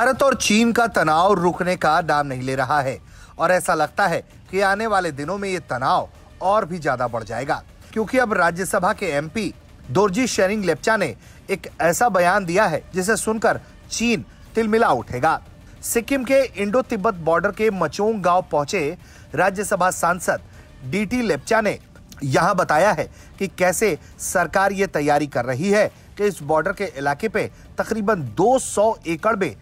भारत और चीन का तनाव रुकने का नाम नहीं ले रहा है और ऐसा लगता है कि आने वाले दिनों में ये तनाव और भी ज्यादा बढ़ जाएगा, क्योंकि अब राज्यसभा के एमपी दोरजी शेरिंग लेप्चा ने एक ऐसा बयान दिया है जिसे सुनकर चीन तिलमिला उठेगा। सिक्किम के इंडो तिब्बत बॉर्डर के मचोंग गांव पहुंचे राज्यसभा सांसद डीटी लेप्चा ने यहां बताया है कि कैसे सरकार ये तैयारी कर रही है कि इस बॉर्डर के इलाके पे तकरीबन 200 एकड़ में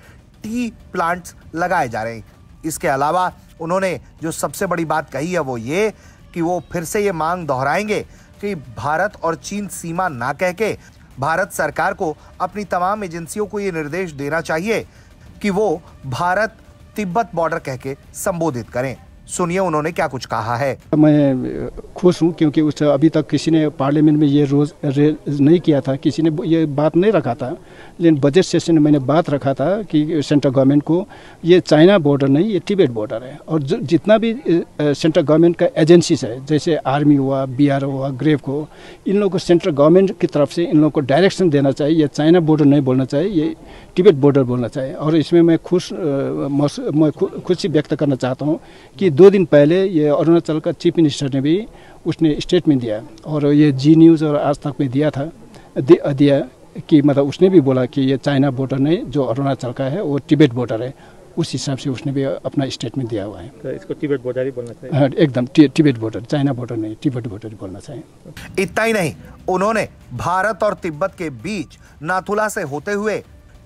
टी प्लांट्स लगाए जा रहे हैं। इसके अलावा उन्होंने जो सबसे बड़ी बात कही है वो ये कि वो फिर से ये मांग दोहराएंगे कि भारत और चीन सीमा ना कह के भारत सरकार को अपनी तमाम एजेंसियों को ये निर्देश देना चाहिए कि वो भारत तिब्बत बॉर्डर कह के संबोधित करें। सुनिए उन्होंने क्या कुछ कहा है। मैं खुश हूँ क्योंकि उस अभी तक किसी ने पार्लियामेंट में ये रोज नहीं किया था, किसी ने ये बात नहीं रखा था, लेकिन बजट सेशन में मैंने बात रखा था कि सेंट्रल गवर्नमेंट को ये चाइना बॉर्डर नहीं, ये तिब्बत बॉर्डर है। और जितना भी सेंट्रल गवर्नमेंट का एजेंसीज है, जैसे आर्मी हुआ, BRO हुआ, ग्रेव को, इन लोगों को सेंट्रल गवर्नमेंट की तरफ से इन लोगों को डायरेक्शन देना चाहिए। ये चाइना बॉर्डर नहीं बोलना चाहिए, ये तिब्बत बॉर्डर बोलना चाहिए। और इसमें मैं खुशी व्यक्त करना चाहता हूँ कि 2 दिन पहले ये अरुणाचल का चीफ मिनिस्टर ने भी उसने स्टेटमेंट दिया और ये जी न्यूज़ और आज तक में दिया कि मतलब उसने भी बोला कि ये चाइना बॉर्डर नहीं, जो अरुणाचल का है वो तिब्बत बॉर्डर है। उस हिसाब से उसने भी अपना स्टेटमेंट दिया हुआ है। तो इसको तिब्बत बॉर्डर ही बोलना चाहिए। हाँ, एकदम तिब्बत बॉर्डर, चाइना बॉर्डर नहीं, तिब्बत बॉर्डर ही बोलना चाहिए। इतना ही नहीं, उन्होंने भारत और तिब्बत के बीच नाथुला से होते हुए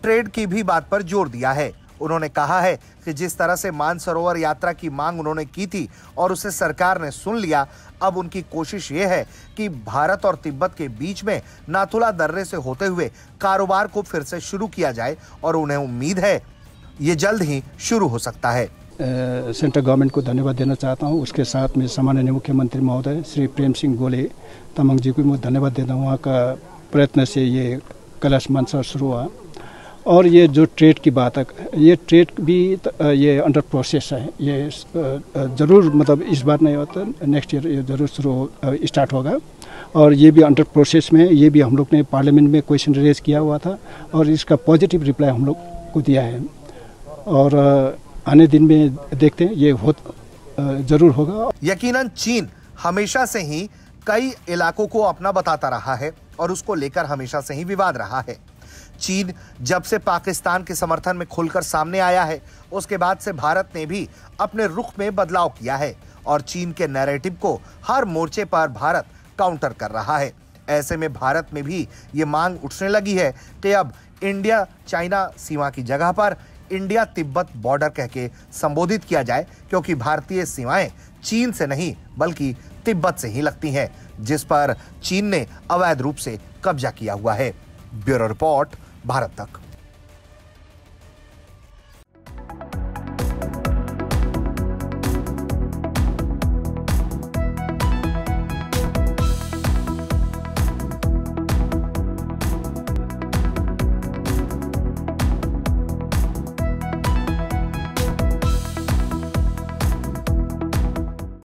ट्रेड की भी बात पर जोर दिया है। उन्होंने कहा है कि जिस तरह से मानसरोवर यात्रा की मांग उन्होंने की थी और उसे सरकार ने सुन लिया, अब उनकी कोशिश ये है कि भारत और तिब्बत के बीच में नाथुला दर्रे से होते हुए कारोबार को फिर से शुरू किया जाए और उन्हें उम्मीद है ये जल्द ही शुरू हो सकता है। सेंट्रल गवर्नमेंट को धन्यवाद देना चाहता हूँ। उसके साथ में सम्माननीय मुख्यमंत्री महोदय श्री प्रेम सिंह गोले तमांग जी को मैं धन्यवाद देता हूँ। वहाँ का प्रयत्न से ये कैलाश मानसरोवर शुरू हुआ। और ये जो ट्रेड की बात है, ये ट्रेड भी ये अंडर प्रोसेस है। ये ज़रूर मतलब इस बार नहीं होता, नेक्स्ट ईयर ये ज़रूर स्टार्ट होगा। और ये भी अंडर प्रोसेस में, ये भी हम लोग ने पार्लियामेंट में क्वेश्चन रेज किया हुआ था और इसका पॉजिटिव रिप्लाई हम लोग को दिया है। और आने दिन में देखते हैं ये ज़रूर होगा। यकीनन चीन हमेशा से ही कई इलाकों को अपना बताता रहा है और उसको लेकर हमेशा से ही विवाद रहा है। चीन जब से पाकिस्तान के समर्थन में खुलकर सामने आया है, उसके बाद से भारत ने भी अपने रुख में बदलाव किया है और चीन के नैरेटिव को हर मोर्चे पर भारत काउंटर कर रहा है। ऐसे में भारत में भी ये मांग उठने लगी है कि अब इंडिया चाइना सीमा की जगह पर इंडिया तिब्बत बॉर्डर कह के संबोधित किया जाए, क्योंकि भारतीय सीमाएं चीन से नहीं बल्कि तिब्बत से ही लगती हैं, जिस पर चीन ने अवैध रूप से कब्जा किया हुआ है। ब्यूरो रिपोर्ट, भारत तक।